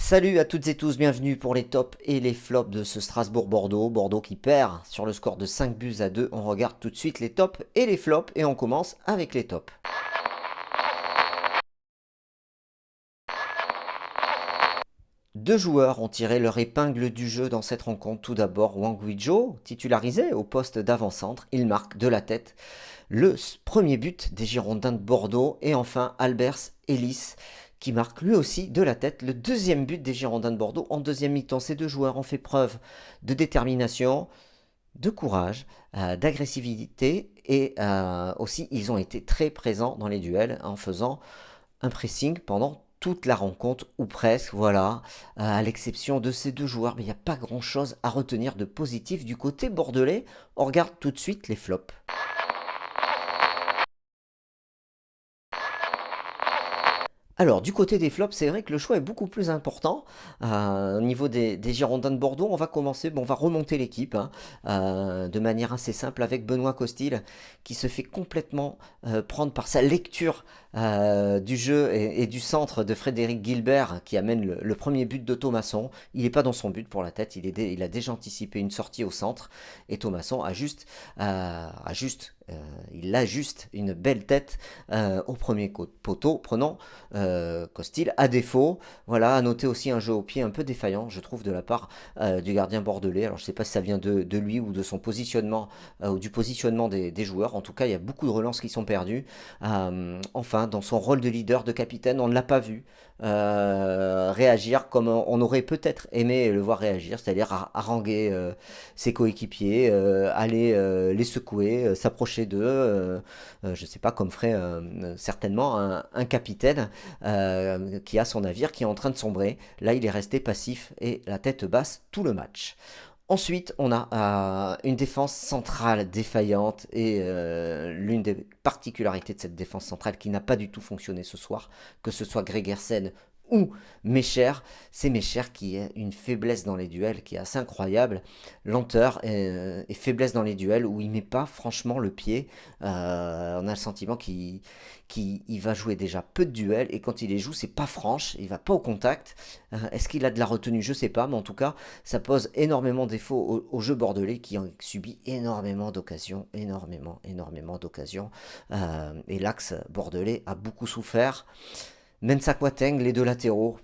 Salut à toutes et tous, bienvenue pour les tops et les flops de ce Strasbourg-Bordeaux. Bordeaux qui perd sur le score de 5 buts à 2. On regarde tout de suite les tops et les flops et on commence avec les tops. Deux joueurs ont tiré leur épingle du jeu dans cette rencontre. Tout d'abord, Wang Guizhou, titularisé au poste d'avant-centre. Il marque de la tête le premier but des Girondins de Bordeaux. Et enfin, Albert Ellis qui marque lui aussi de la tête le deuxième but des Girondins de Bordeaux en deuxième mi-temps. Ces deux joueurs ont fait preuve de détermination, de courage, d'agressivité et aussi ils ont été très présents dans les duels en faisant un pressing pendant toute la rencontre, ou presque, voilà, à l'exception de ces deux joueurs, mais il n'y a pas grand-chose à retenir de positif du côté bordelais. On regarde tout de suite les flops. Alors, du côté des flops, c'est vrai que le choix est beaucoup plus important. Au niveau des Girondins de Bordeaux, on va commencer, on va remonter l'équipe hein, de manière assez simple avec Benoît Costil qui se fait complètement prendre par sa lecture du jeu et du centre de Frédéric Gilbert qui amène le premier but de Thomasson. Il n'est pas dans son but pour la tête, il a déjà anticipé une sortie au centre et Thomasson il a juste une belle tête au premier poteau, prenant Costil à défaut. Voilà, à noter aussi un jeu au pied un peu défaillant, je trouve, de la part du gardien bordelais. Alors je ne sais pas si ça vient de lui ou de son positionnement ou du positionnement des joueurs. En tout cas, il y a beaucoup de relances qui sont perdues. Enfin, dans son rôle de leader, de capitaine, on ne l'a pas vu réagir comme on aurait peut-être aimé le voir réagir, c'est-à-dire haranguer ses coéquipiers, aller les secouer, s'approcher d'eux, je ne sais pas, comme ferait certainement un capitaine qui a son navire qui est en train de sombrer. Là, il est resté passif et la tête basse tout le match. Ensuite, on a une défense centrale défaillante et l'une des particularités de cette défense centrale qui n'a pas du tout fonctionné ce soir, que ce soit Gregersen ou Mecher, c'est Mecher qui a une faiblesse dans les duels qui est assez incroyable, lenteur et faiblesse dans les duels où il met pas franchement le pied. On a le sentiment qu'il va jouer déjà peu de duels et quand il les joue, c'est pas franche, il va pas au contact. Est-ce qu'il a de la retenue? Je sais pas, mais en tout cas, ça pose énormément défaut au jeu bordelais qui en subit énormément d'occasions, énormément d'occasions. Et l'axe bordelais a beaucoup souffert. Mensah Kwateng, les deux latéraux,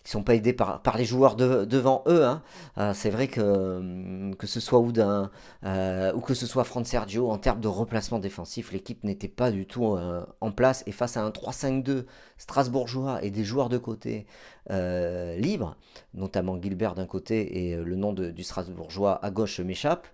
ils sont pas aidés par les joueurs devant eux. Hein. C'est vrai que ce soit Oudin ou que ce soit Fran Sergio, en termes de replacement défensif, l'équipe n'était pas du tout en place. Et face à un 3-5-2 strasbourgeois et des joueurs de côté libres, notamment Gilbert d'un côté et le nom du strasbourgeois à gauche m'échappe,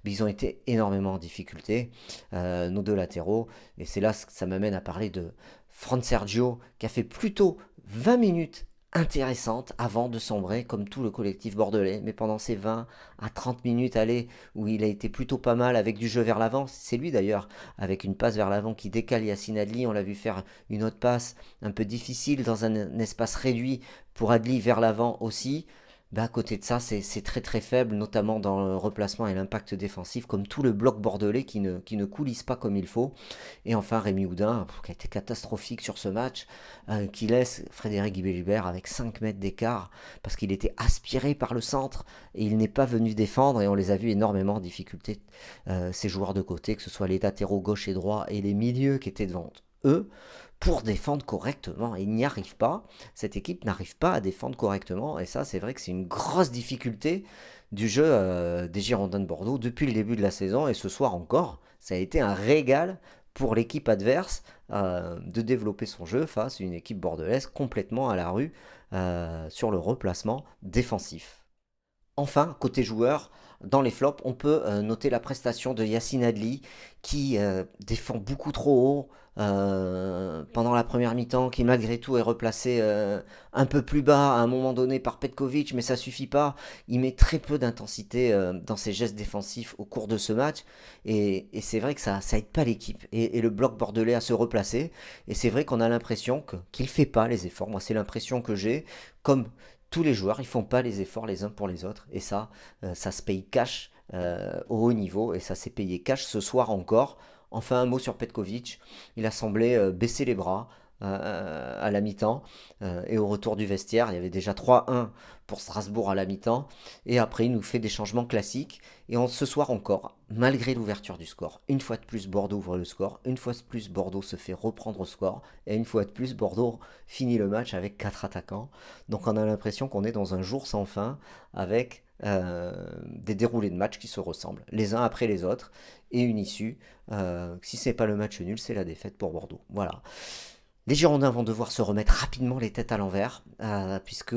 mais ils ont été énormément en difficulté, nos deux latéraux. Et c'est là que ça m'amène à parler de Fran Sergio, qui a fait plutôt 20 minutes intéressante avant de sombrer comme tout le collectif bordelais. Mais pendant ces 20 à 30 minutes allées où il a été plutôt pas mal avec du jeu vers l'avant, c'est lui d'ailleurs avec une passe vers l'avant qui décale Yacine Adli. On l'a vu faire une autre passe un peu difficile dans un espace réduit pour Adli vers l'avant aussi. Ben à côté de ça, c'est très très faible, notamment dans le replacement et l'impact défensif, comme tout le bloc bordelais qui ne coulisse pas comme il faut. Et enfin, Rémi Houdin, qui a été catastrophique sur ce match, qui laisse Frédéric Guibert avec 5 mètres d'écart, parce qu'il était aspiré par le centre, et il n'est pas venu défendre, et on les a vus énormément en difficulté, ces joueurs de côté, que ce soit les latéraux gauche et droit, et les milieux qui étaient devant eux, pour défendre correctement. Ils n'y arrivent pas. Cette équipe n'arrive pas à défendre correctement. Et ça, c'est vrai que c'est une grosse difficulté du jeu des Girondins de Bordeaux depuis le début de la saison. Et ce soir encore, ça a été un régal pour l'équipe adverse de développer son jeu face à une équipe bordelaise complètement à la rue sur le replacement défensif. Enfin, côté joueur, dans les flops, on peut noter la prestation de Yacine Adli qui défend beaucoup trop haut pendant la première mi-temps, qui malgré tout est replacé un peu plus bas à un moment donné par Petkovic, mais ça suffit pas. Il met très peu d'intensité dans ses gestes défensifs au cours de ce match et c'est vrai que ça aide pas l'équipe et le bloc bordelais à se replacer. Et c'est vrai qu'on a l'impression qu'il fait pas les efforts. Moi, c'est l'impression que j'ai, comme tous les joueurs, ils font pas les efforts les uns pour les autres. Et ça se paye cash au haut niveau. Et ça s'est payé cash ce soir encore. Enfin, un mot sur Petkovic. Il a semblé baisser les bras. à la mi-temps. Et au retour du vestiaire, il y avait déjà 3-1 pour Strasbourg à la mi-temps. Et après, il nous fait des changements classiques. Et ce soir encore, malgré l'ouverture du score, une fois de plus, Bordeaux ouvre le score. Une fois de plus, Bordeaux se fait reprendre au score. Et une fois de plus, Bordeaux finit le match avec 4 attaquants. Donc on a l'impression qu'on est dans un jour sans fin avec des déroulés de matchs qui se ressemblent, les uns après les autres, et une issue. Si c'est pas le match nul, c'est la défaite pour Bordeaux. Voilà. Les Girondins vont devoir se remettre rapidement les têtes à l'envers, puisque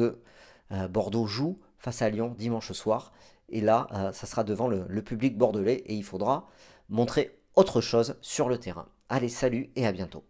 Bordeaux joue face à Lyon dimanche soir. Et là, ça sera devant le public bordelais et il faudra montrer autre chose sur le terrain. Allez, salut et à bientôt.